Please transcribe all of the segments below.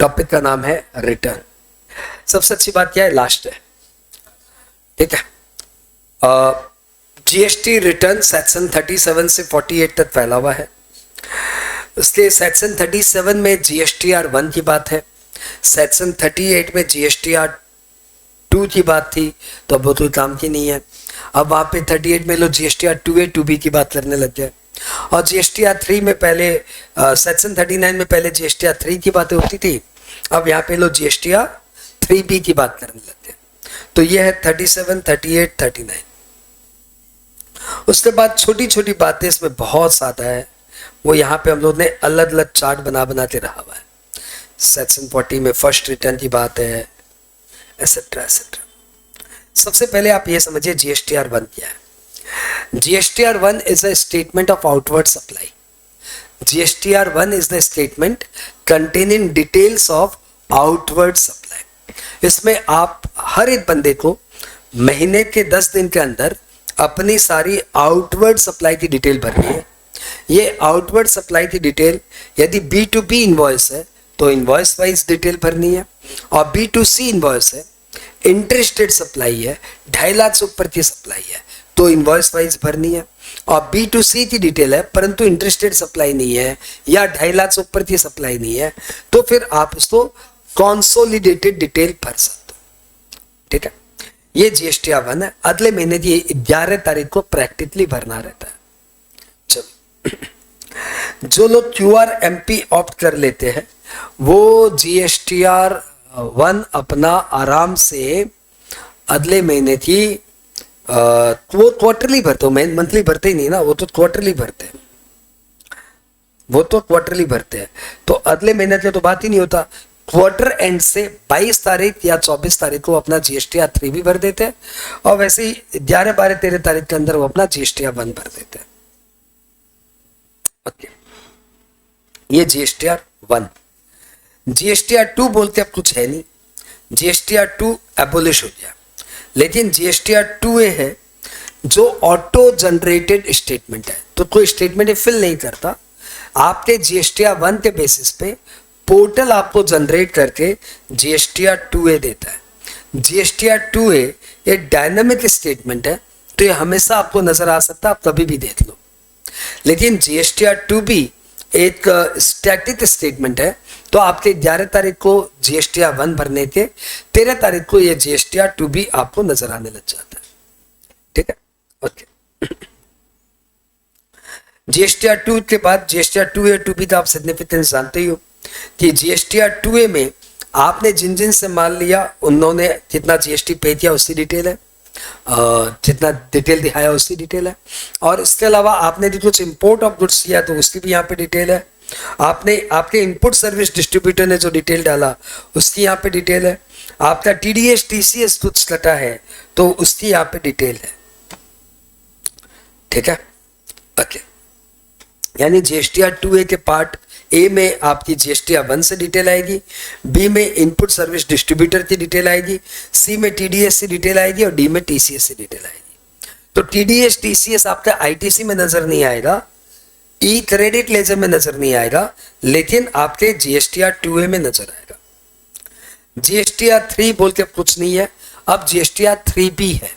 Topic का नाम है रिटर्न। सबसे अच्छी बात क्या है, लास्ट है, ठीक है। जीएसटी रिटर्न सेक्शन 37 से 48 तक फैला हुआ है। इसलिए सेक्शन 37 में जीएसटीआर 1 की बात है, सेक्शन 38 में जीएसटीआर 2 की बात थी, तो अब वो तो काम की नहीं है। अब वहाँ पे 38 में लोग जीएसटीआर 2A 2B की बात करने लग गए, और जीएसटीआर 3 में पहले सेक्शन 39 में पहले जीएसटीआर 3 की बातें होती थी, अब यहाँ पे लोग जीएसटीआर 3B की बात करने लग गए। तो ये है 37, 38, 39। उसके बाद छोटी छोटी बातें इसमें बहुत ज़्यादा है, वो यहाँ पे हम लोग ने अलग अलग चार्ट बना के रखा हुआ है। सेक्शन 40 में फर्स्ट रिटर्न की बात है, एसेट्रा एसेट्रा। सबसे पहले आप ये समझिए जीएसटीआर 1 क्या है। GSTR 1 is a statement of outward supply. GSTR 1 is the statement containing details of outward supply. इसमें आप हर एक बंदे को महीने के 10 दिन के अंदर अपनी सारी आउटवर्ड सप्लाई की डिटेल भरनी है। ये आउटवर्ड सप्लाई की डिटेल यदि B2B इनवॉइस है तो इनवॉइस वाइज डिटेल भरनी है, और B2C इनवॉइस है, इंटरेस्टेड सप्लाई है, 2.5 लाख से ऊपर की सप्लाई है तो इनवॉइस वाइज भरनी है, और B2C की डिटेल है परंतु इंटरेस्टेड सप्लाई नहीं है या 2.5 लाख से ऊपर की सप्लाई नहीं है, तो फिर आप उसको कॉन्सोलिडेटेड डिटेल भर सकते हो, ठीक है। ये जीएसटीआर 1 है। अगले महीने की 11 तारीख को प्रैक्टिकली भरना रहता है। चलो, जो लोग QRMP ऑप्ट कर लेते हैं वो जीएसटीआर 1 अपना आराम से अगले महीने की वो क्वार्टरली भरते हो, मंथली भरते ही नहीं ना, वो तो क्वार्टरली भरते हैं, वो तो क्वार्टरली भरते हैं। तो अगले महीने की तो बात ही नहीं होता, क्वार्टर एंड से 22 तारीख या 24 तारीख को अपना जीएसटीआर 3 भी भर देते हैं, और वैसे ही 11, 12, 13 तारीख के अंदर वो अपना जीएसटीआर 1 भर देते हैं। ओके, ये जीएसटीआर 1। जीएसटीआर 2 बोलते अब कुछ है नहीं, जीएसटीआर 2 एबोलिश हो गया, लेकिन जीएसटीआर 2A है जो ऑटो जनरेटेड स्टेटमेंट है, तो कोई स्टेटमेंट फिल नहीं करता, आपके जीएसटीआर 1 के बेसिस पे पोर्टल आपको जनरेट करके जीएसटीआर 2A देता है। जीएसटीआर 2A एक डायनामिक स्टेटमेंट है, तो ये हमेशा आपको नजर आ सकता है, आप कभी भी देख लो। लेकिन जीएसटीआर 2B एक स्टैटिक स्टेटमेंट है, तो आपके 11 तारीख को जीएसटीआर 1 भरने के 13 तारीख को ये जीएसटीआर 2B आपको नजर आने लग जाता है, ठीक है। ओके, जीएसटीआर 2 के बाद जीएसटीआर 2A 2B का आप सिग्निफिकेंस जानते ही हो कि जीएसटीआर 2A में आपने जिन जिन से माल लिया उन्होंने जितना जीएसटी पे किया उसकी डिटेल है, जितना डिटेल दिखाया उसकी डिटेल है, और इसके अलावा आपने जो कुछ इंपोर्ट ऑफ गुड्स किया तो उसकी भी यहाँ पे डिटेल है, आपने आपके इनपुट सर्विस डिस्ट्रीब्यूटर ने जो डिटेल डाला उसकी यहाँ पे डिटेल है, आपका TDS TCS कुछ कटा है तो उसकी यहाँ पे डिटेल है, ठीक है। ओके, यानी जीएसटीआर 2A के पार्ट A में आपकी जीएसटीआर 1 से डिटेल आएगी, B में इनपुट सर्विस डिस्ट्रीब्यूटर की डिटेल आएगी, C में TDS से डिटेल आएगी, और D में TCS से डिटेल आएगी। तो TDS TCS आपका ITC में नजर नहीं आएगा, ई क्रेडिट लेजर में नजर नहीं आएगा, लेकिन आपके जीएसटीआर 2A में नजर आएगा। जीएसटीआर 3 बोल के कुछ नहीं है, अब जीएसटीआर 3B है।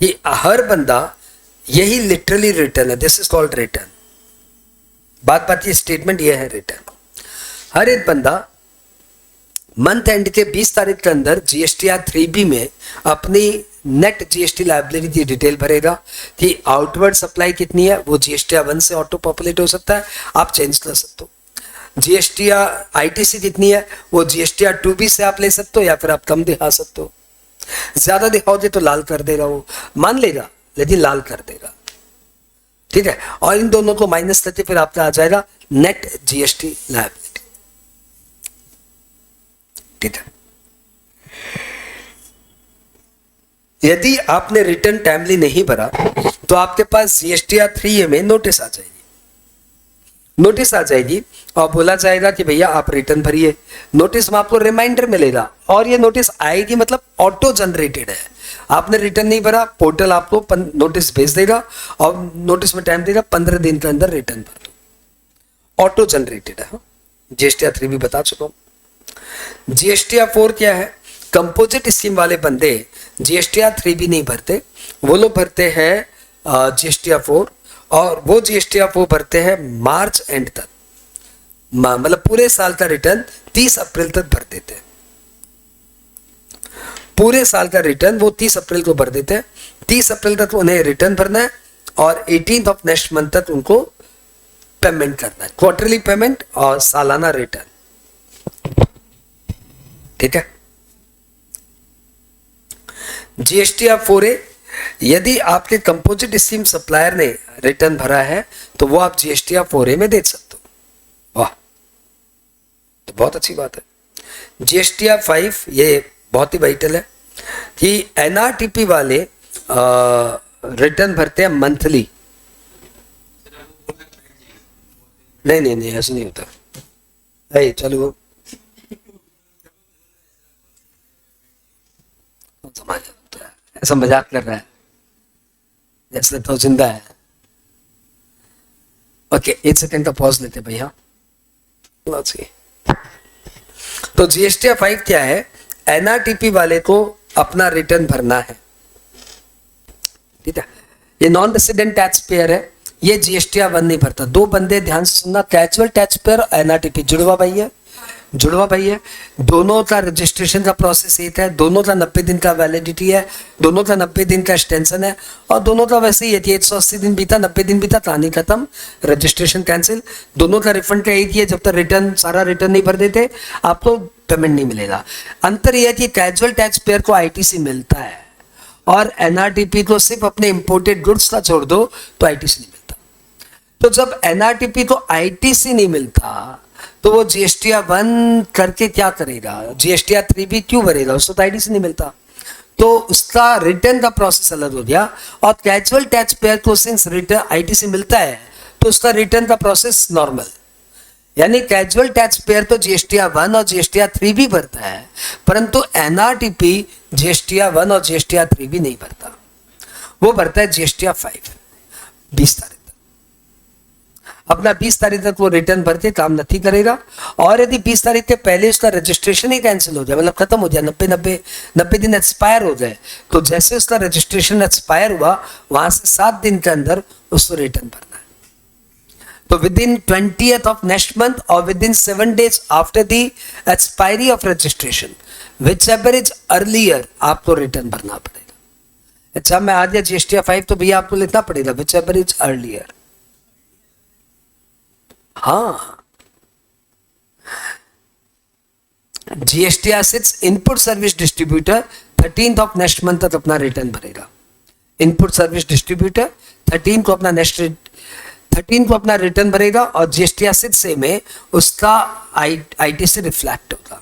ये हर बंदा, यही लिटरली रिटर्न है, दिस इज कॉल्ड रिटर्न। बात की स्टेटमेंट ये है रिटर्न। हर एक बंदा मंथ एंड के 20 तारीख के अंदर जीएसटीआर 3B में अपनी नेट जीएसटी लायबिलिटी की डिटेल भरेगा कि आउटवर्ड सप्लाई कितनी है, वो जीएसटीआर 1 से ऑटो पॉपुलेट हो सकता है, आप चेंज कर सकते हो। जीएसटीआर ITC कितनी है वो जीएसटीआर 2B से आप ले सकते हो, या फिर आप कम दिखा सकते हो। ज्यादा दिखाओगे तो लाल कर देगा, वो मान लेगा लेकिन लाल कर देगा, ठीक है। और इन दोनों को माइनस करके फिर आपका आ जाएगा नेट जीएसटी लायबिलिटी, ठीक है। यदि आपने रिटर्न टाइमली नहीं भरा तो आपके पास जीएसटीआर 3A में नोटिस आ जाएगी और बोला जाएगा कि भैया आप रिटर्न भरिए। नोटिस में आपको रिमाइंडर मिलेगा, और ये नोटिस आएगी मतलब ऑटो जनरेटेड है। आपने रिटर्न नहीं भरा, पोर्टल आपको नोटिस भेज देगा और नोटिस में टाइम देगा 15 दिन के अंदर रिटर्न भर दो। ऑटो जनरेटेड है, जीएसटीआर 3 भी बता चुका हूं। जीएसटीआर 4 क्या है? कंपोजिट स्कीम वाले बंदे जीएसटीआर 3 भी नहीं भरते, वो लोग भरते हैं जीएसटीआर 4, और वो जीएसटीआर 4 भरते हैं मार्च एंड तक, मतलब पूरे साल का रिटर्न 30 अप्रैल तक भर देते हैं। पूरे साल का रिटर्न वो 30 अप्रैल को भर देते हैं। 30 अप्रैल तक उन्हें रिटर्न भरना है और 18 ऑफ नेक्स्ट मंथ तक उनको पेमेंट करना है, क्वार्टरली पेमेंट और सालाना रिटर्न। ठीक है। जीएसटीआर 4A, यदि आपके कंपोजिट स्कीम सप्लायर ने रिटर्न भरा है तो वो आप जीएसटीआर 4A में दे सकते हो। वाह, तो बहुत अच्छी बात है। जीएसटीआर 5 ये बहुत ही वाइटल है कि एनआरटीपी वाले रिटर्न भरते हैं मंथली। नहीं नहीं नहीं, ऐसा नहीं होता। चलो ऐसा मजाक कर रहा है जैसे तो जिंदा है। ओके, 1 सेकंड का पॉज लेते भैया। तो जीएसटीआर 5 क्या है? एनआरटीपी वाले को अपना रिटर्न भरना है। ठीक है, ये नॉन रेसिडेंट टैक्स पेयर है, ये जीएसटीआर 1 नहीं भरता। दो बंदे ध्यान से सुनना, कैजुअल टैक्स पेयर और एनआरटीपी जुड़वा भाई है, जुड़वा भाई है। दोनों का रजिस्ट्रेशन का प्रोसेस एक है, दोनों का 90 दिन का वैलिडिटी है, दोनों का 90 दिन का एक्सटेंशन है, और दोनों का वैसे ही है कि 180 दिन बीता, 90 दिन बीता, कहानी खत्म, रजिस्ट्रेशन कैंसिल। दोनों का रिफंड का एक ही है, जब तक रिटर्न सारा रिटर्न नहीं भर देते आपको पेमेंट नहीं मिलेगा। अंतर यह है कि कैजुअल टैक्स पेयर को आईटीसी मिलता है और एनआरटीपी को सिर्फ अपने इंपोर्टेड गुड्स का छोड़ दो तो आईटीसी नहीं मिलता। तो जब एनआरटीपी को आईटीसी नहीं मिलता तो वो जीएसटीआर 1 करके क्या करेगा? जीएसटीआर 3 भी क्यों भरेगा? उसको तो आईटीसी नहीं मिलता, तो उसका रिटर्न का प्रोसेस अलग हो गया। और कैजुअल टैक्स पेयर को सिंस रिटर्न आईटीसी मिलता है तो उसका रिटर्न का प्रोसेस नॉर्मल, यानी कैजुअल टैक्स पेयर तो जीएसटीआर 1 और जीएसटीआर 3 भी भरता है, परंतु एनआरटीपी जीएसटीआर 1 और जीएसटीआर 3 भी नहीं भरता, वो भरता है जीएसटीआर 5 20 तारीख तक। अपना 20 तारीख तक वो रिटर्न भर के काम नहीं करेगा, और यदि 20 तारीख के पहले उसका रजिस्ट्रेशन ही कैंसिल हो जाए, मतलब खत्म हो जाए, 90 दिन एक्सपायर हो जाए, तो जैसे उसका रजिस्ट्रेशन एक्सपायर हुआ वहां से 7 दिन के अंदर उसको रिटर्न भरना है। तो within 20th of next month or within 7 days after the expiry of registration, whichever is earlier, आपको रिटर्न भरना पड़ेगा। अच्छा, मैं आ गया जीएसटीआर 5, तो भैया आपको लिखना पड़ेगा whichever is earlier। हाँ, GSTR 6 input service distributor 13th of next month तक अपना रिटर्न भरेगा। इनपुट सर्विस डिस्ट्रीब्यूटर 13 को अपना रिटर्न भरेगा, और जीएसटीआर 6 में उसका आईटीसी रिफ्लेक्ट होगा।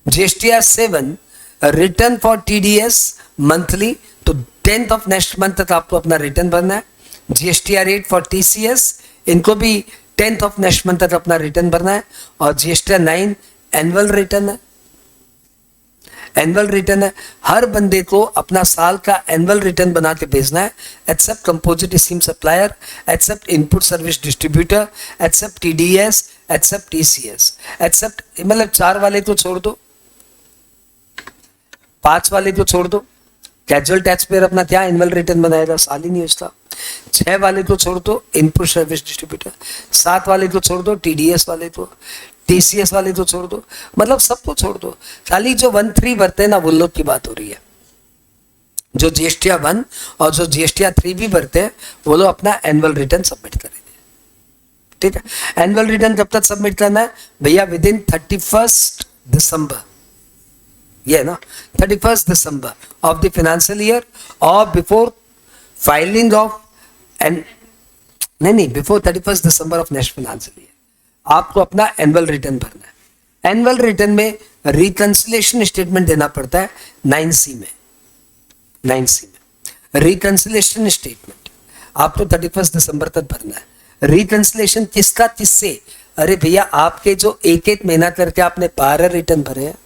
GSTR 7 return for TDS monthly, तो 10th of next month तक आपको अपना रिटर्न भरना है। जीएसटीआर 8 फॉर टीसीएस, इनको भी 10th of next month तक अपना रिटर्न भरना है। और जीएसटीआर 9 एनुअल रिटर्न है। एनुअल रिटर्न है, हर बंदे को अपना साल का एनुअल रिटर्न बना के भेजना है, except composite scheme supplier, except input service distributor, except TDS, except TCS, except, मतलब 4 वाले तो छोड़ दो, 5 वाले तो छोड़ दो। कैजुअल टैक्स पेयर अपना क्या एनुअल रिटर्न बनाएगा? साल ही नहीं उसका। 6 वाले तो छोड़ दो, इनपुट सर्विस डिस्ट्रीब्यूटर। 7 वाले तो छोड़ दो, टीडीएस वाले तो, टीसीएस वाले तो छोड़ दो, मतलब सबको छोड़ दो। खाली जो 1-3 भरते हैं ना, वो लोग की बात हो रही है। जो जीएसटीआर 1 और जो जीएसटीआर 3 भी भरते हैं वो लोग अपना एनुअल रिटर्न सबमिट करेंगे। ठीक है, एनुअल रिटर्न कब तक सबमिट करना है भैया? विदिन 31 दिसंबर, ये है ना, 31 December of the financial year, और before filing of before 31 December of next financial year आपको अपना एनुअल रिटर्न भरना है। एनुअल रिटर्न में रिकंसिलेशन स्टेटमेंट देना पड़ता है 9C में। 9C में रिकंसिलेशन स्टेटमेंट आपको 31 दिसंबर तक भरना है। रिकंसिलेशन किसका? किससे? अरे भैया, आपके जो एक महीना करके आपने 12 रिटर्न भरे हैं,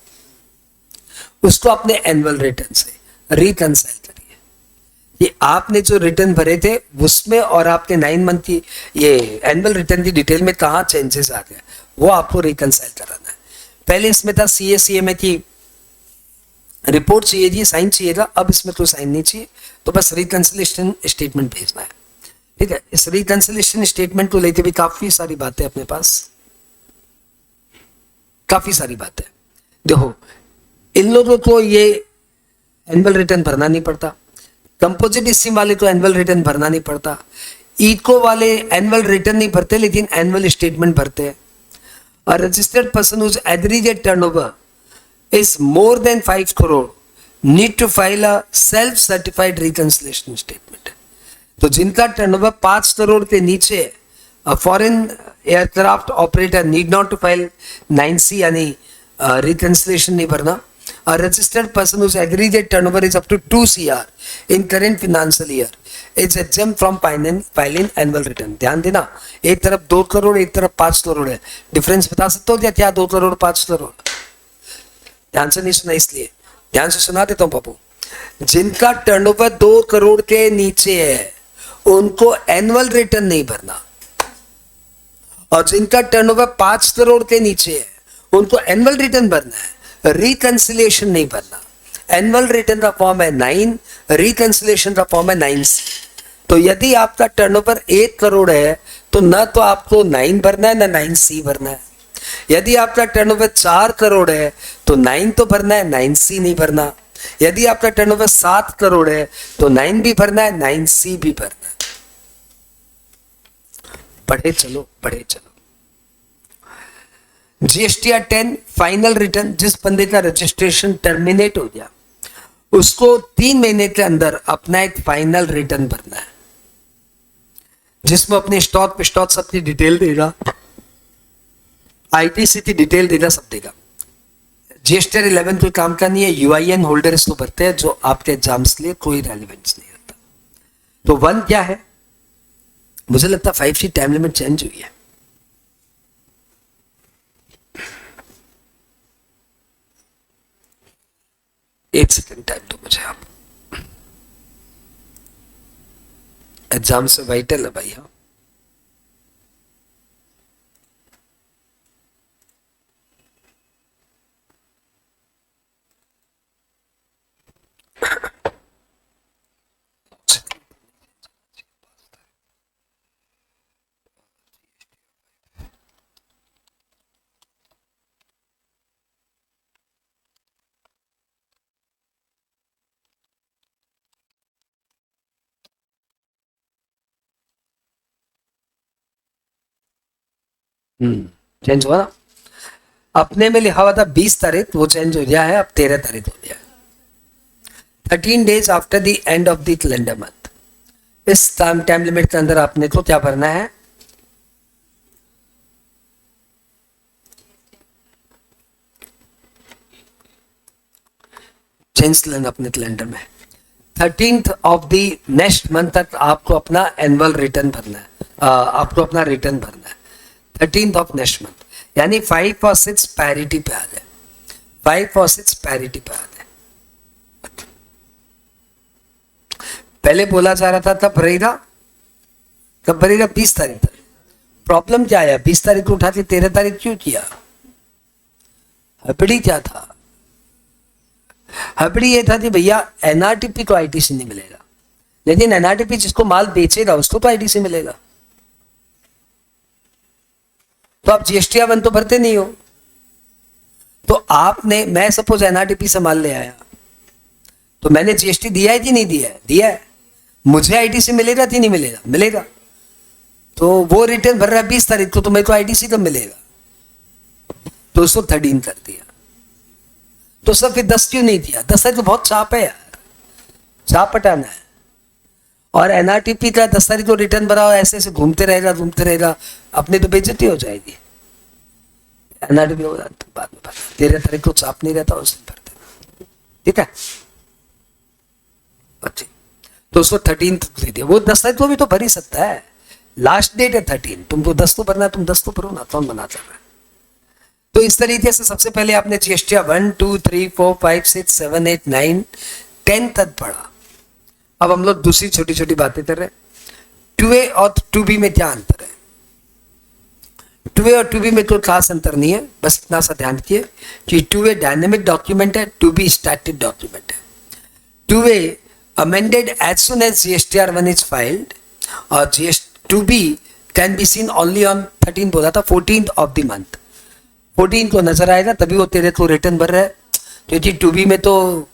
उसको अपने एनुअल रिटर्न से रिकंसाइल करिए। ये आपने जो रिटर्न भरे थे उसमें और आपके 9 मंथ की ये एनुअल रिटर्न की डिटेल में कहाँ चेंजेस आ गया, वो आपको रिकंसाइल कराना है। पहले इसमें था CA की रिपोर्ट चाहिए थी, साइन चाहिए था, अब इसमें कोई साइन नहीं चाहिए, तो बस रिकंसिलिएशन स्टेटमेंट भेजना है। ठीक है, इस रिकंसिलिएशन स्टेटमेंट को लेके भी काफी सारी बातें अपने पास, काफी सारी बातें। देखो, इन लोगों को ये एनुअल रिटर्न भरना नहीं पड़ता, कंपोजिट स्कीम वाले तो एनुअल रिटर्न भरना नहीं पड़ता, इको वाले एनुअल रिटर्न नहीं भरते लेकिन एनुअल स्टेटमेंट भरते हैं। और registered person whose aggregate turnover is more than 5 crore need to file a self certified reconciliation statement। तो जिनका टर्नओवर 5 करोड़ के नीचे foreign aircraft operator need not to file 9C यानी रिकंसिलिएशन नहीं भरना। A registered person whose aggregate turnover is up to 2 CR in current financial year is exempt from filing annual return। ध्यान देना, एक तरफ 2 करोड़ एक तरफ 5 करोड़ है, डिफरेंस बता सकते हो क्या 2 करोड़ 5 करोड़? ध्यान से नहीं सुना, इसलिए ध्यान से सुना देता हूं बाबू। जिनका टर्नओवर 2 करोड़ के नीचे है उनको एनुअल रिटर्न नहीं भरना, और जिनका टर्नओवर 5 करोड़ के नीचे है उनको एनुअल रिटर्न भरना है, रिकंसिलिएशन नहीं भरना। एनुअल रिटर्न का फॉर्म है 9, रिकंसिलिएशन का फॉर्म है 9C। तो यदि आपका टर्नओवर 1 करोड़ है तो ना तो आपको 9 भरना है ना 9C भरना है। यदि आपका टर्नओवर 4 करोड़ है तो 9 तो भरना है, 9C नहीं भरना। यदि आपका टर्नओवर 7 करोड़ है तो 9 भी भरना है, 9C भी भरना है। बढ़े चलो बढ़े चलो। GSTR 10 फाइनल रिटर्न, जिस बंदे का रजिस्ट्रेशन टर्मिनेट हो गया उसको 3 महीने के अंदर अपना एक फाइनल रिटर्न भरना है, जिसमें अपने स्टॉक पिस्टॉक सबकी डिटेल देगा, ITC की डिटेल देगा, सब देगा। GSTR 11 कोई काम का नहीं है, UIN होल्डर इसको भरते हैं, जो आपके एग्जाम्स के लिए कोई रेलिवेंस नहीं रहता। तो 1 क्या है? मुझे लगता है 5C टाइम लिमिट चेंज हुई है। एक सेकेंड टाइम दो मुझे, आप एग्जाम से वाइटल है भाई। हाँ, चेंज हुआ ना। अपने में लिखा हुआ था 20 तारीख, वो चेंज हो गया है, अब 13 तारीख हो गया है। 13 days after the end of the calendar month. इस टाइम लिमिट के अंदर आपने को क्या भरना है? चेंज लेना अपने कैलेंडर में। 13th of the next month तक आपको अपना एनुअल रिटर्न भरना है, आपको अपना रिटर्न भरना है 13th ऑफ नेक्स्ट मंथ, यानी 5 और 6 पैरिटी पे आ जाए, 5 और 6 पैरिटी पे आ जाए। पहले बोला जा रहा था तब भरेगा, कब भरेगा? 20 तारीख तक। प्रॉब्लम क्या है? 20 तारीख को उठा के 13 तारीख क्यों किया? हबड़ी क्या था? हबड़ी ये था कि भैया NRTP को ITC नहीं मिलेगा, लेकिन NRTP जिसको माल बेचेगा उसको तो ITC मिलेगा। तो आप GSTR 1 तो भरते नहीं हो, तो आपने, मैं सपोज NRTP से माल ले आया तो मैंने GST दिया है कि नहीं दिया है? दिया है। मुझे ITC मिलेगा कि नहीं मिलेगा? मिलेगा। तो वो रिटर्न भर रहा है 20 तारीख को, तो मेरे को ITC कब मिलेगा? तो उसको 13 कर दिया। तो सर फिर 10 क्यों नहीं दिया? 10 तारीख तो बहुत चाप है यार, चाप पटाना है। और NRTP का 10 तारीख को रिटर्न भरा, ऐसे ऐसे घूमते रहेगा, अपनी तो बेइज्जती हो जाएगी। NRTP बाद में 13 तारीख को चाप नहीं रहता, उस दिन भर देना, ठीक है? अच्छी, तो उसको 13 दे दिया। वो 10 तारीख को भी तो भर ही सकता है, लास्ट डेट है 13, तुमको 10 तो भरना है, तुम 10 तो भरो ना, कौन मना कर रहा है? तो इस तरीके से सबसे पहले आपने GSTR 1 2 3 4 5 6 7 8 9 10 तक पढ़ा। अब हम लोग दूसरी छोटी छोटी बातें कर रहे हैं। 2A और 2B में क्या अंतर है? 2A और 2B में कोई खास अंतर नहीं है, बस इतना सा ध्यान रखिए कि 2A डायनेमिक डॉक्यूमेंट है, 2B स्टैटिक डॉक्यूमेंट है। 2A amended as soon as GSTR1 is filed और 2B can be seen only on 13 बोला था, 14th ऑफ द मंथ। 14 को नजर आएगा तभी वो तेरे को रिटर्न भर रहा है, क्योंकि 2B में तो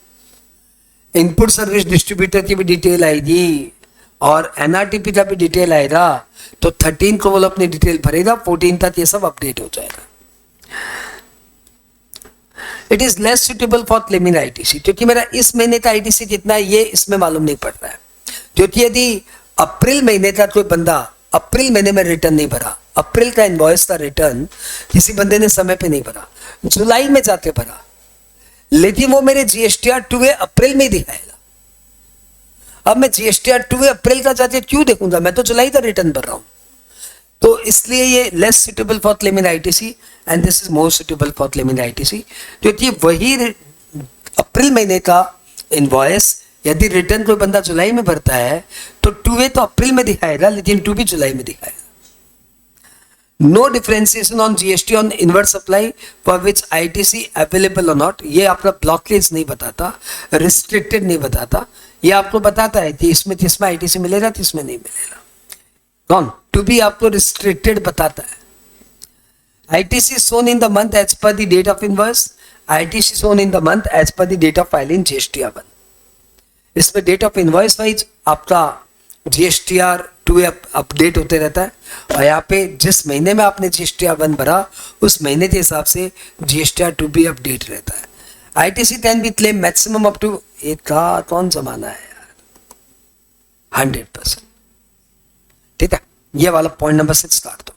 इनपुट सर्विस डिस्ट्रीब्यूटर की भी डिटेल आएगी और एनआरटीपी का भी डिटेल आएगा, तो 13 को वो अपनी डिटेल भरेगा, 14 तक ये सब अपडेट हो जाएगा। It is less suitable for claiming ITC, क्योंकि मेरा इस महीने का आईटीसी कितना है ये इसमें मालूम नहीं पड़ रहा है। क्योंकि यदि अप्रैल महीने का कोई बंदा अप्रैल महीने में रिटर्न नहीं भरा, अप्रैल का इनवॉइस का रिटर्न किसी बंदे ने समय पे नहीं भरा, जुलाई में जाके भरा, लेकिन वो मेरे जीएसटीआर 2A अप्रैल में दिखाएगा। अब मैं जीएसटीआर 2A अप्रैल का जाके क्यों देखूंगा, मैं तो जुलाई का रिटर्न भर रहा हूं। तो इसलिए ये less suitable for claiming ITC and this is more suitable for claiming ITC, क्योंकि वही अप्रैल महीने का इनवॉइस यदि रिटर्न कोई बंदा जुलाई में भरता है तो 2A तो अप्रैल में दिखाएगा लेकिन 2B जुलाई में दिखाएगा। No differentiation on GST on invert supply for which ITC available और नॉट, ये आपका ब्लॉकेज नहीं बताता, रिस्ट्रिक्टेड नहीं बताता, ये आपको बताता है कि इसमें किसमें आईटीसी मिलेगा किसमें नहीं मिलेगा। कौन 2B आपको रिस्ट्रिक्टेड बताता है। ITC shown in the month as per the date of invoice, ITC shown in the month as per the date of filing GSTR1। इसमें डेट ऑफ इनवॉइस वाइज आपका GSTR 2A अपडेट होते रहता है और यहाँ पे जिस महीने में आपने GSTR1 भरा उस महीने के हिसाब से GSTR 2B अपडेट रहता है। ITC can be claim maximum up to, एक का कौन जमाना है यार, 100%। ठीक है, ये वाला पॉइंट नंबर 6 स्टार्ट दो।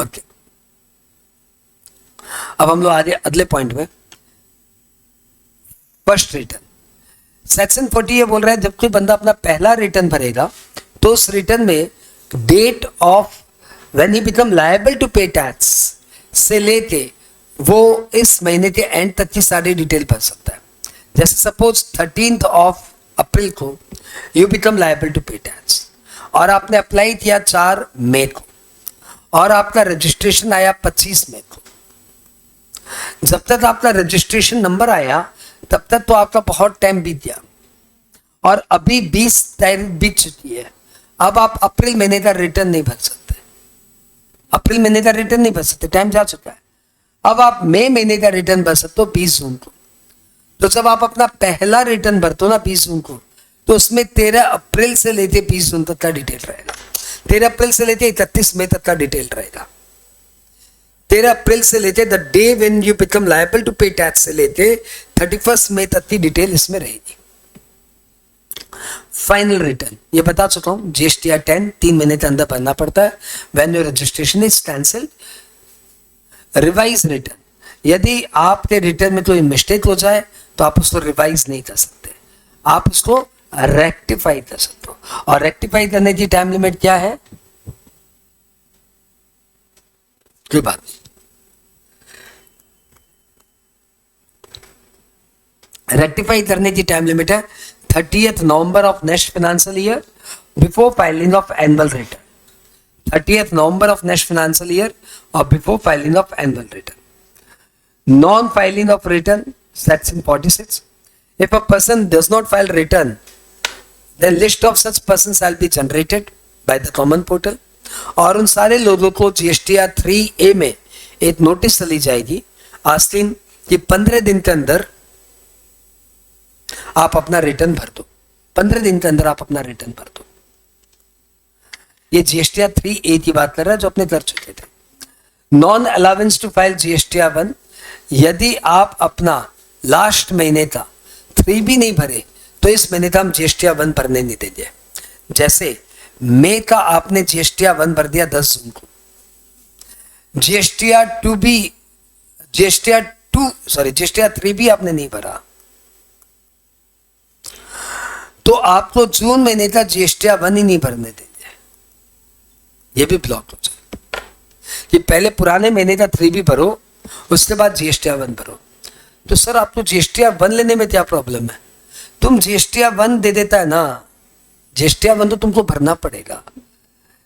ओके, अब हम लोग आगे अगले पॉइंट में, फर्स्ट रिटर्न। सेक्शन 40 ये बोल रहा है जब कोई बंदा अपना पहला रिटर्न भरेगा तो उस रिटर्न में date of when he become liable to pay tax से लेके वो इस महीने के एंड तक की सारी डिटेल भर सकता है। जैसे सपोज 13th ऑफ अप्रैल को you become liable to pay tax और आपने अप्लाई किया 4 मई को और आपका रजिस्ट्रेशन आया 25 मई को। जब तक आपका रजिस्ट्रेशन नंबर आया तब तक तो आपका बहुत टाइम बीत गया और अभी 20 तारीख बीत चुकी है। अब आप अप्रैल महीने का रिटर्न नहीं भर सकते, अप्रैल महीने का रिटर्न नहीं भर सकते, टाइम जा चुका है। अब आप मई महीने का रिटर्न भर सकते हो 20 जून को। तो जब आप अपना पहला रिटर्न भरते हो ना 20 जून को, तो उसमें 13 अप्रैल से लेते 20 जून तक का डिटेल रहेगा, 13 अप्रैल से लेते 31 मई तक का डिटेल रहेगा, 13 अप्रैल से लेते the day when you become liable to pay tax से लेते 31 मई तक की डिटेल इसमें रहेगी। फाइनल रिटर्न ये बता चुका हूं, GSTR 10 3 महीने के अंदर भरना पड़ता है when your registration is cancelled. Revise return, यदि आपके रिटर्न में कोई मिस्टेक हो जाए तो आप उसको रिवाइज नहीं कर सकते, आप उसको रेक्टिफाई कर सकते हो। और रेक्टिफाई करने की टाइम लिमिट क्या है, कोई बात नहीं, रेक्टिफाई करने की टाइम लिमिट है 30th November of next financial year before filing of annual return. 30th November of next financial year और before filing of annual return. Non filing of return, section 46, if a person does not file return then list of such persons shall be generated by the common portal। और उन सारे लोगों को GSTR 3A में एक notice चली जाएगी आस्तीन कि 15 दिन के अंदर आप अपना रिटर्न भर दो, 15 दिन के अंदर आप अपना रिटर्न भर दो। ये GSTR 3A की बात कर रहा है जो अपने कर चुके थे। Non allowance to file GSTR 1, यदि आप अपना लास्ट महीने का 3B नहीं भरे तो इस महीने का हम GSTR 1 भरने नहीं देंगे। जैसे मई का आपने GSTR 1 भर दिया 10 जून को, GSTR 3B आपने नहीं भरा तो आपको जून महीने का GSTR 1 ही नहीं भरने देंगे, ये भी ब्लॉक हो जाए कि पहले पुराने महीने का 3B भरो उसके बाद GSTR 1 भरो। तो सर आपको GSTR 1 लेने में क्या प्रॉब्लम है, तुम GSTR 1 दे देता है ना, GSTR 1 तो तुमको भरना पड़ेगा।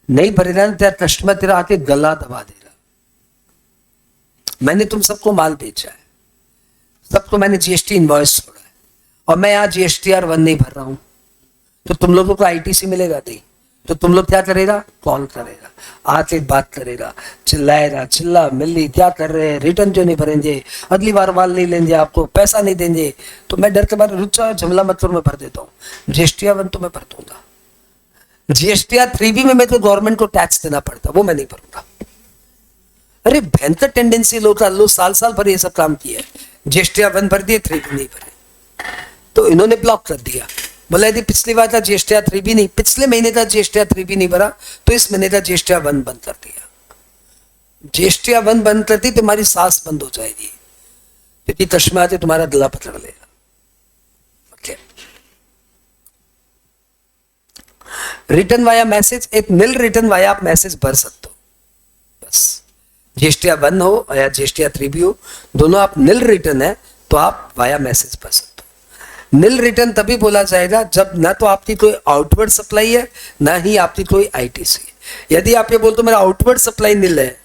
नहीं भरेगा ना, तेरा कस्टमर तेरा आके गला दबा देगा। मैंने तुम सबको माल बेचा है, सबको मैंने जीएसटी इनवॉइस छोड़ा है, और मैं यहाँ GSTR 1 नहीं भर रहा हूं, तो तुम लोगों को ITC मिलेगा नहीं। तो तुम लोग क्या करेगा, कॉल करेगा, आके बात करेगा, चिल्लाएगा, चिल्ला मिल्ली क्या कर रहे हैं, रिटर्न क्यों नहीं भरेंगे, अगली बार माल नहीं लेंगे, आपको पैसा नहीं देंगे। तो मैं डर के बारे रुक जाओ, झमला मत करो, मैं भर देता हूँ। GSTR 1 तो मैं भर दूंगा, GSTR 3B में मेरे को गवर्नमेंट को टैक्स देना पड़ता, वो मैं नहीं भरूंगा। अरे भयंकर टेंडेंसी लो साल साल भर ये सब काम किया है, GSTR 1 भर दिए, 3B नहीं भरे, तो इन्होंने ब्लॉक कर दिया। बोला यदि पिछली बार था GSTR 3B नहीं, पिछले महीने का GSTR 3B नहीं भरा, तो इस महीने का GSTR 1 बंद कर दिया। GSTR 1 बंद करती तुम्हारी सांस बंद हो जाएगी, क्योंकि कस्टमर आते तुम्हारा गला पकड़ लेगा। ओके, रिटर्न वाया मैसेज, एक निल रिटर्न वाया आप मैसेज भर सकते हो, बस GSTR 1 हो या GSTR 3B हो, दोनों आप निल रिटर्न है तो आप वाया मैसेज भर सकते हो। निल रिटर्न तभी बोला जाएगा जब ना तो आपकी कोई आउटवर्ड सप्लाई है, ना ही आपकी कोई ITC। यदि आप ये बोलते हो मेरा आउटवर्ड सप्लाई निल है,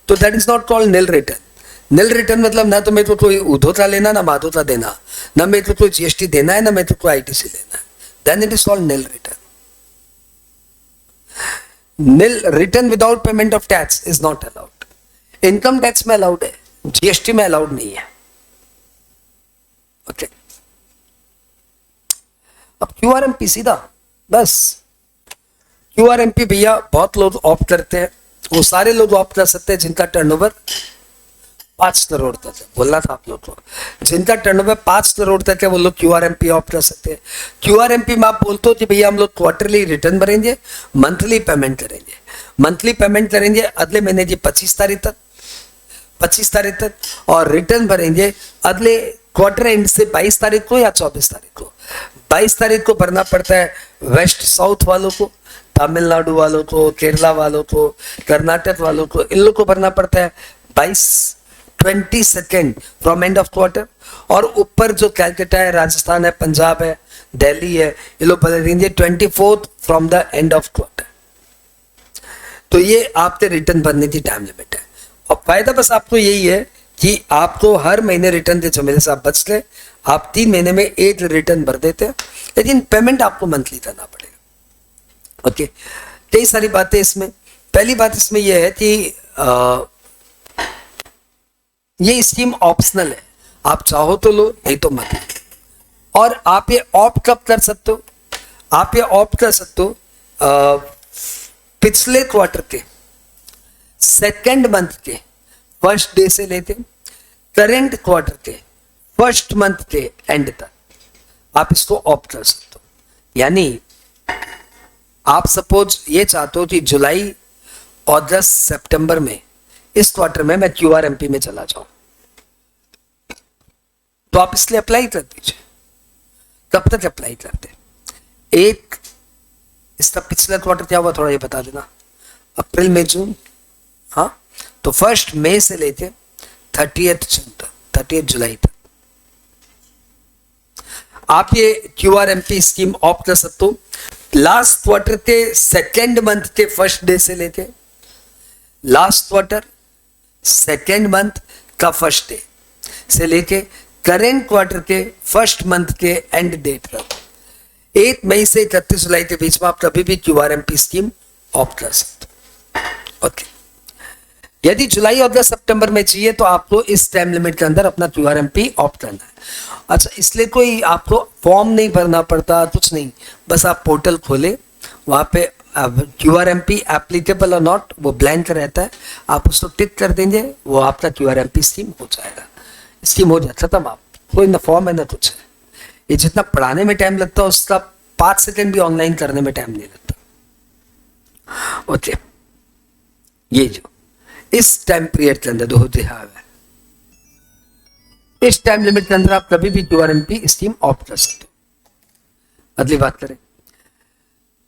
तो that is not called nil return. Nil return मतलब ना तो मेरे को कोई उधोता लेना, ना माधोता देना, ना मेरे को कोई GST देना है, ना मेरे को कोई ITC लेना है, then it is called nil return. Nil return without payment of tax is not allowed. Income tax में अलाउड है, GST में अलाउड नहीं है। ओके, अब QRMP सीधा, बस QRMP भैया बहुत लोग ऑप्ट करते हैं, वो सारे लोग ऑप्ट कर सकते हैं जिनका टर्नओवर 5 करोड़ तक है। बोलना था आप लोग को, जिनका टर्नओवर 5 करोड़ तक है वो लोग QRMP ऑप्ट कर सकते हैं। QRMP में आप बोलते हो कि भैया हम लोग क्वार्टरली रिटर्न भरेंगे, मंथली पेमेंट करेंगे। मंथली पेमेंट करेंगे अगले महीने की 25 तारीख तक, और रिटर्न भरेंगे अगले क्वार्टर एंड से 22 तारीख को या 24 तारीख को। 22 तारीख को भरना पड़ता है वेस्ट साउथ वालों को, तमिलनाडु वालों को, केरला वालों को, कर्नाटक वालों को, इन लोग को भरना पड़ता है 22 फ्रॉम एंड ऑफ क्वार्टर। और ऊपर जो कैलकाटा है, राजस्थान है, पंजाब है, दिल्ली है, ये लोग भरेंगे 24 from the end of quarter. तो ये आपके रिटर्न भरने की टाइम लिमिट है, और फायदा बस आपको यही है कि आपको हर महीने रिटर्न के झमेले से आप बच ले। आप 3 महीने में एक रिटर्न भर देते हैं, लेकिन पेमेंट आपको मंथली करना पड़ेगा। ओके, कई सारी बातें इसमें। पहली बात इसमें यह है कि ये स्कीम ऑप्शनल है, आप चाहो तो लो, नहीं तो मत लो। और आप ये ऑप्ट कब कर सकते हो, आप ये ऑप्ट कर सकते हो पिछले क्वार्टर के सेकेंड मंथ के फर्स्ट डे से लेते करेंट क्वार्टर के फर्स्ट मंथ के एंड तक आप इसको ऑप्ट कर सकते हो। यानी आप सपोज ये चाहते हो कि जुलाई, अगस्त, सितंबर में इस क्वार्टर में मैं QRMP में चला जाऊं, तो आप इसलिए अप्लाई कर दीजिए। कब तक अप्लाई करते? एक इसका पिछला क्वार्टर क्या हुआ थोड़ा ये बता देना। अप्रैल, मई, जून, हाँ, तो 1 मई से लेके 30 जुलाई तक आप ये QRMP स्कीम ऑप्ट कर सकते हो। लास्ट क्वार्टर के सेकेंड मंथ के फर्स्ट डे से लेके लास्ट क्वार्टर सेकेंड मंथ का फर्स्ट डे से लेके करेंट क्वार्टर के फर्स्ट मंथ के एंड डेट तक 1 मई से 31 जुलाई के बीच में आप कभी भी QRMP स्कीम ऑप्ट कर सकते हो। ओके, यदि जुलाई, अगस्त, सितंबर में चाहिए तो आपको इस टाइम लिमिट के अंदर अपना QRMP ऑप्ट करना है। अच्छा, इसलिए कोई आपको फॉर्म नहीं भरना पड़ता, कुछ नहीं, बस आप पोर्टल खोले, वहाँ पे QRMP एप्लीकेबल और नॉट वो ब्लैंक रहता है, आप उसको टिक कर देंगे, वो आपका QRMP स्कीम हो जाएगा। स्कीम हो जाए खत्म, आप कोई ना फॉर्म है ना कुछ है। ये जितना पढ़ाने में टाइम लगता है उसका 5 सेकेंड भी ऑनलाइन करने में टाइम नहीं लगता। ओके, ये जो इस टाइम पीरियड के अंदर इस टाइम लिमिट के अंदर आप कभी भी QRMP स्कीम ऑप्ट कर सकते हो। अगली बात करें,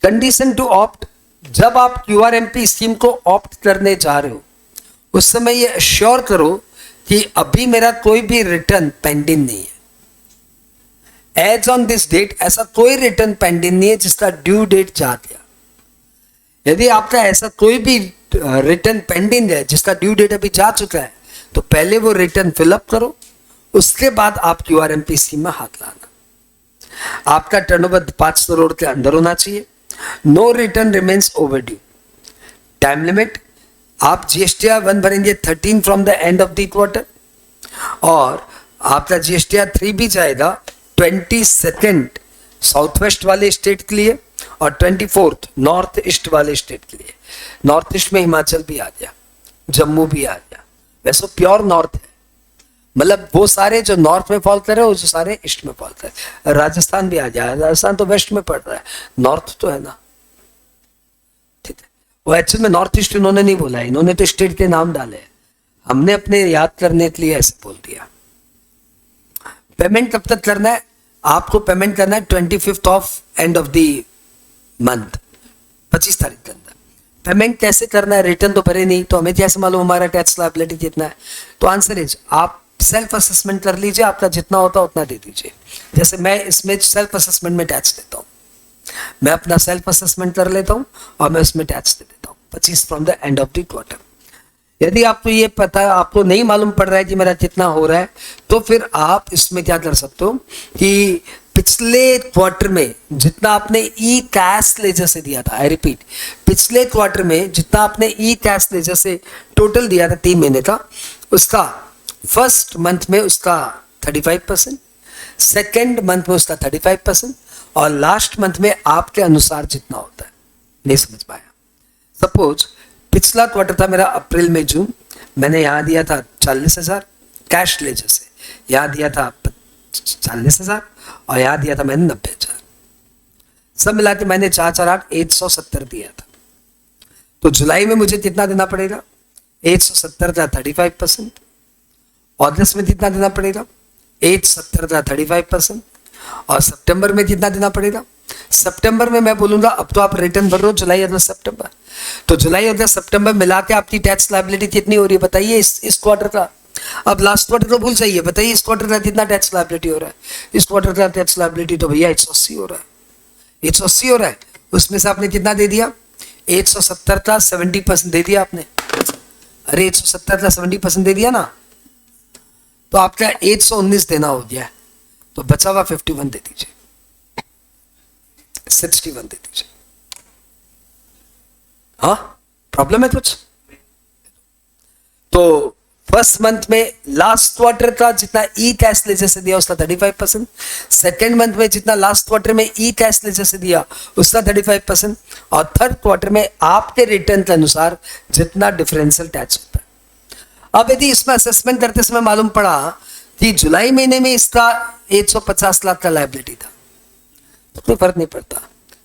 कंडीशन टू ऑप्ट। जब आप QRMP स्कीम को ऑप्ट करने जा रहे हो उस समय ये अश्योर करो कि अभी मेरा कोई भी रिटर्न पेंडिंग नहीं है। एज ऑन दिस डेट ऐसा कोई रिटर्न पेंडिंग नहीं है जिसका ड्यू डेट जा गया। यदि आपका ऐसा कोई भी रिटर्न पेंडिंग है जिसका ड्यू डेट अभी जा चुका है, तो पहले वो रिटर्न फिलअप करो, उसके बाद आप क्यूआरएमपी स्कीम में हाथ लाना। आपका टर्नओवर 5 करोड़ के अंदर होना चाहिए। No return remains overdue. Time limit, आप जीएसटीआर 1 भरेंगे 13 from the end of the quarter, और आपका जीएसटीआर 3 भी जाएगा 22 साउथ वेस्ट वाले स्टेट के लिए और 24 नॉर्थ ईस्ट वाले स्टेट के लिए। नॉर्थ ईस्ट में हिमाचल भी आ गया, जम्मू भी आ गया। वैसे प्योर नॉर्थ है, मतलब वो सारे जो नॉर्थ में फॉल कर रहे हैं, वो जो सारे ईस्ट में फॉल कर रहे हैं। राजस्थान भी आ गया, राजस्थान तो वेस्ट में पड़ रहा है, नॉर्थ तो है ना, ठीक है। वो एक्चुअल में नॉर्थ ईस्ट इन्होंने नहीं बोला है, इन्होंने तो स्टेट के नाम डाले हैं, हमने अपने याद करने के लिए ऐसे बोल दिया। पेमेंट कब तक करना है? आपको पेमेंट करना है 25 of and of the month, 25 तारीख के अंदर। पेमेंट कैसे करना है? रिटर्न तो भरे नहीं, तो हमें कैसे मालूम हमारा टैक्स लायबिलिटी कितना है? तो आंसर इज, आप सेल्फ असेसमेंट कर लीजिए, आपका जितना होता है उतना दे दीजिए। जैसे मैं इसमें सेल्फ असेसमेंट में टैक्स देता हूँ, मैं अपना सेल्फ असेसमेंट कर लेता हूँ और मैं उसमें टैक्स दे देता हूँ 25 from the end of the quarter. यदि आपको ये पता, आपको नहीं मालूम पड़ रहा है कि मेरा कितना हो रहा है, तो फिर आप इसमें क्या कर सकते हो कि पिछले क्वार्टर में जितना आपने ई कैश लेजर से दिया था, आई रिपीट, पिछले क्वार्टर में जितना आपने ई कैश लेजर से टोटल दिया था 3 महीने का, उसका फर्स्ट मंथ में उसका 35%, सेकेंड मंथ में उसका 35% और लास्ट मंथ में आपके अनुसार जितना होता है। नहीं समझ पाया? सपोज पिछला क्वार्टर था मेरा अप्रैल में जून, मैंने यहाँ दिया था 40,000 कैश लेजर से, यहाँ दिया था 40,000 और यहाँ दिया था मैंने 90,000, सब मिला के मैंने 4,870 दिया था। तो जुलाई में मुझे कितना देना पड़ेगा? 870 का 35%। अगस्त में कितना देना पड़ेगा? 870 का 35%। और सितंबर में कितना देना पड़ेगा? सितंबर में मैं बोलूंगा अब तो आप रिटर्न भर रहे हो जुलाई अगस्त सितंबर, तो जुलाई अगस्त सितंबर मिला के आपकी टैक्स लायबिलिटी कितनी हो रही है बताइए इस क्वार्टर का। अब लास्ट क्वार्टर तो भूल जाइए, बताइए इस क्वार्टर का कितना टैक्स लायबिलिटी हो रहा है? इस क्वार्टर का टैक्स लायबिलिटी तो भैया 180 हो रहा है, 180 हो रहा है। उसमें से आपने कितना दे दिया? 170 का 70% दे दिया आपने। अरे 170 का 70% दे दिया ना, तो आपका 119 देना हो गया, तो बचा हुआ 51 दे दीजिए, 61 दे दीजिए। हाँ, प्रॉब्लम है कुछ? तो फर्स्ट मंथ में लास्ट क्वार्टर का जितना ई कैश लेजर से दिया उसका 35%, सेकेंड मंथ में जितना लास्ट क्वार्टर में ई कैश लेजर से दिया उसका 35% और थर्ड क्वार्टर में आपके रिटर्न के अनुसार जितना डिफरेंशियल टैक्स होता है। अब यदि इसमें असेसमेंट करते समय मालूम पड़ा कि जुलाई महीने में इसका 150 लाख का लायबिलिटी था, तो कोई फर्क नहीं पड़ता,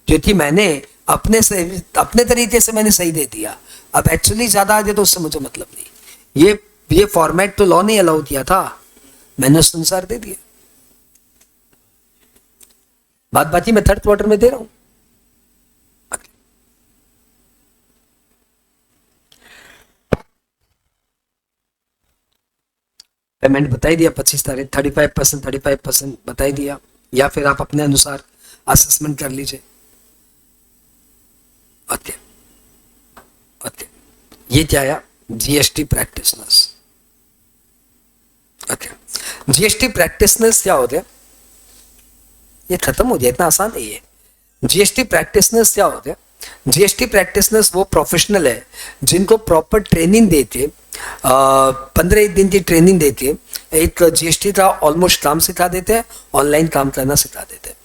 क्योंकि मैंने अपने तरीके से मैंने सही दे दिया। अब एक्चुअली ज्यादा आ गया तो उससे मुझे मतलब नहीं, ये फॉर्मेट तो लॉ ने अलाउ किया था, मैंने उस अनुसार दे दिया। बात बाकी मैं थर्ड क्वार्टर में दे रहा हूं। पेमेंट बताई दिया 25 तारीख, 35% बताई दिया, या फिर आप अपने अनुसार असेसमेंट कर लीजिए। ओके, ये क्या आया? GST practitioners. Okay, GST practitioners क्या होते हैं? ये खत्म हो गया, इतना आसान है ये। जीएसटी प्रैक्टिशनर्स क्या होते हैं? जीएसटी प्रैक्टिशनर्स वो प्रोफेशनल है जिनको प्रॉपर ट्रेनिंग देके 15 दिन की ट्रेनिंग देके एक जीएसटी का ऑलमोस्ट काम सिखा देते हैं, ऑनलाइन काम करना सिखा देते हैं।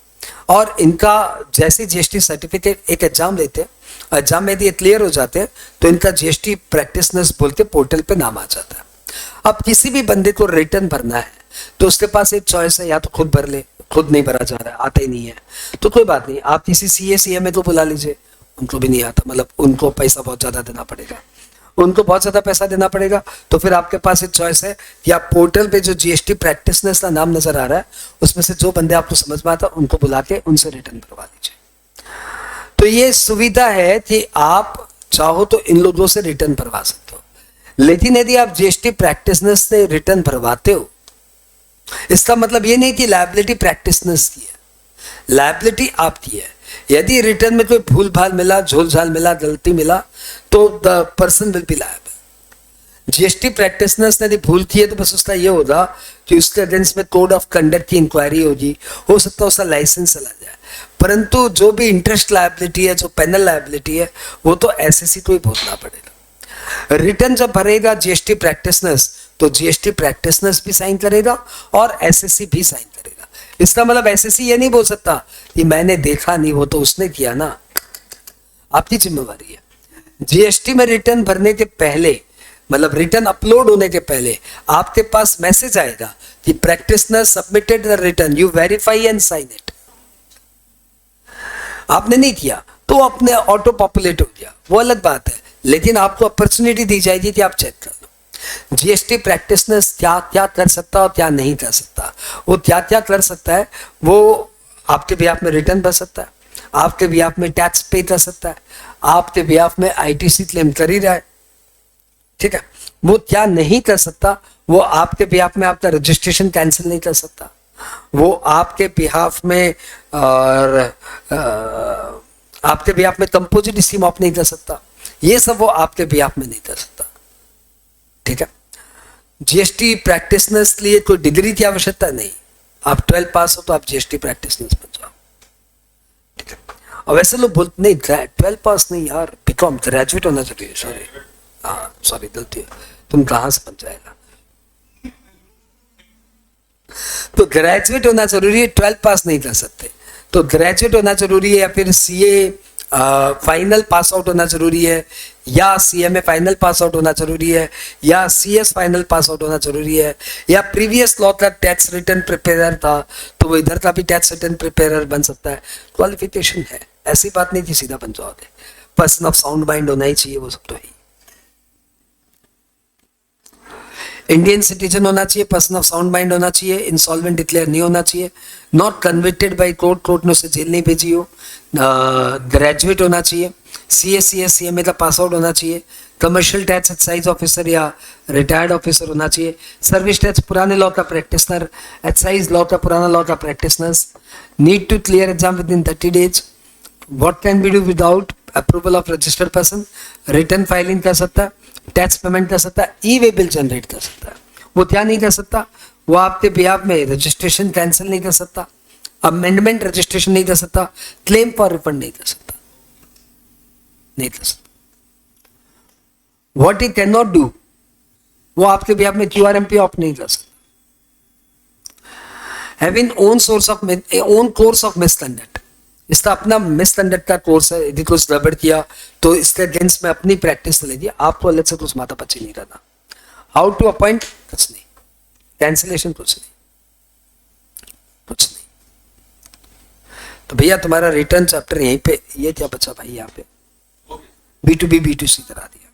और इनका जैसे जीएसटी सर्टिफिकेट एक एग्जाम देते हैं, एग्जाम में यदि क्लियर हो जाते हैं तो इनका जीएसटी प्रैक्टिशनर्स बोल के पोर्टल पे नाम आ जाता है। अब किसी भी बंदे को रिटर्न भरना है तो उसके पास एक चॉइस है, या तो खुद भर ले, खुद नहीं भरा जा रहा है, आता ही नहीं है, तो कोई बात नहीं, आप किसी सीए सीएमए को बुला लीजिए, उनको भी नहीं आता, मतलब उनको पैसा बहुत ज्यादा देना पड़ेगा, उनको बहुत ज्यादा पैसा देना पड़ेगा। तो फिर आपके पास एक चॉइस है कि आप पोर्टल पे जो जीएसटी प्रैक्टिशनर्स का नाम नजर आ रहा है उसमें से जो बंदे आपको समझ में आता उनको बुला के उनसे रिटर्न करवा दीजिए। तो ये सुविधा है कि आप चाहो तो इन लोगों से रिटर्न भरवा सकते हो, लेकिन यदि आप जीएसटी प्रैक्टिशनर्स से रिटर्न भरवाते हो, इसका मतलब ये नहीं कि लायबिलिटी प्रैक्टिशनर्स की है, लायबिलिटी आपकी है। यदि रिटर्न में कोई भूल भाल मिला, झोल झाल मिला, गलती मिला, तो the person will be liable. GST practitioners ने यदि भूल की है तो बस उसका ये होगा कि उसके अगेंस्ट में कोड ऑफ कंडक्ट की इंक्वायरी होगी, हो सकता है उसका लाइसेंस चला जाए, परंतु जो भी इंटरेस्ट लायबिलिटी है, जो पेनल लायबिलिटी है, वो तो एसएससी को ही भुगतना पड़ेगा। रिटर्न जब भरेगा जीएसटी प्रैक्टिशनर्स, तो जीएसटी प्रैक्टिशनर्स भी साइन करेगा और एसएससी भी साइन करेगा। इसका मतलब एसएससी ये नहीं बोल सकता कि मैंने देखा नहीं, वो तो उसने किया ना, आपकी जिम्मेवारी है। जीएसटी में रिटर्न भरने के पहले, मतलब रिटर्न अपलोड होने के पहले आपके पास मैसेज आएगा कि practitioner submitted the return, you verify and sign it. आपने नहीं किया तो अपने ऑटो पॉपुलेट हो गया, वो अलग बात है, लेकिन आपको अपॉर्चुनिटी दी जाएगी कि आप चेक कर लो जीएसटी प्रैक्टिशनर्स क्या क्या कर सकता और क्या नहीं कर सकता। वो क्या क्या कर सकता है, वो आपके बिहाफ में रिटर्न भर सकता है, आपके बिहाफ में टैक्स पे कर सकता है, आपके बिहाफ में आईटीसी क्लेम कर ही रहा है, ठीक है। वो क्या नहीं कर सकता, वो आपके बिहाफ में आपका रजिस्ट्रेशन कैंसिल नहीं कर सकता, वो आपके बिहाफ में और आपके बिहाफ में कंपोजिट स्कीम ऑफ नहीं कर सकता, ये सब वो आपके बिहाफ में नहीं कर सकता, ठीक है। जीएसटी प्रैक्टिशनर्स के लिए कोई डिग्री की आवश्यकता नहीं, आप 12 पास हो तो आप जीएसटी प्रैक्टिशनर्स बन जाओ, ठीक है। और वैसे लोग बोलते नहीं 12 पास नहीं यार, बीकॉम ग्रेजुएट होना चाहिए, सॉरी, हाँ सॉरी गलती है, तुम कहां से बन जाएगा, तो ग्रेजुएट होना जरूरी है, 12 पास नहीं कर सकते, तो ग्रेजुएट होना जरूरी है, या फिर सीए फाइनल पास आउट होना जरूरी है, या सीएमए फाइनल पास आउट होना जरूरी है, या सीएस फाइनल पास आउट होना जरूरी है, या प्रीवियस लॉ का टैक्स रिटर्न प्रिपेयर था तो वो इधर का भी टैक्स रिटर्न प्रिपेयर बन सकता है। क्वालिफिकेशन है, ऐसी बात नहीं कि सीधा बन जाओगे, पर्सन ऑफ साउंड माइंड होना ही चाहिए, वो सब तो है। इंडियन सिटीजन होना चाहिए, पर्सन ऑफ साउंड माइंड होना चाहिए, इंसॉल्वेंट डिक्लेयर नहीं होना चाहिए, not convicted by court, court ने उसे जेल नहीं भेजी हो, ग्रेजुएट होना चाहिए, सीएस सीएमए का पास आउट होना चाहिए, कमर्शियल टैक्स एक्साइज ऑफिसर या रिटायर्ड ऑफिसर होना चाहिए, सर्विस टैक्स पुराने लॉ का प्रैक्टिशनर, एक्साइज लॉ का पुराना लॉ का practitioners, need to clear exam within 30 days, what can be do without approval of registered person, return filing कर सकता है, टैक्स पेमेंट कर सकता है, ई वे बिल जनरेट कर सकता है। वो क्या नहीं कर सकता, वो आपके बिहाफ में रजिस्ट्रेशन कैंसिल नहीं कर सकता, अमेंडमेंट रजिस्ट्रेशन नहीं कर सकता, क्लेम फॉर रिफंड नहीं कर सकता, नहीं कर सकता। What he can not do, वो आपके बिहाफ में क्यूआरएमपी ऑफ नहीं कर सकता। Having own course of misconduct, इसका अपना मिसकंडक्ट का कोर्स है, यदि कुछ गड़बड़ किया तो इसके अगेंस्ट में अपनी प्रैक्टिस लीजिए, आपको अलग से कुछ माथा पच्ची नहीं करना। हाउ टू अपॉइंट, कुछ नहीं, कैंसिलेशन कुछ नहीं, कुछ नहीं। तो भैया तुम्हारा रिटर्न चैप्टर यहीं पे, ये क्या बचा भाई, यहाँ पे B2B B2C करा दिया।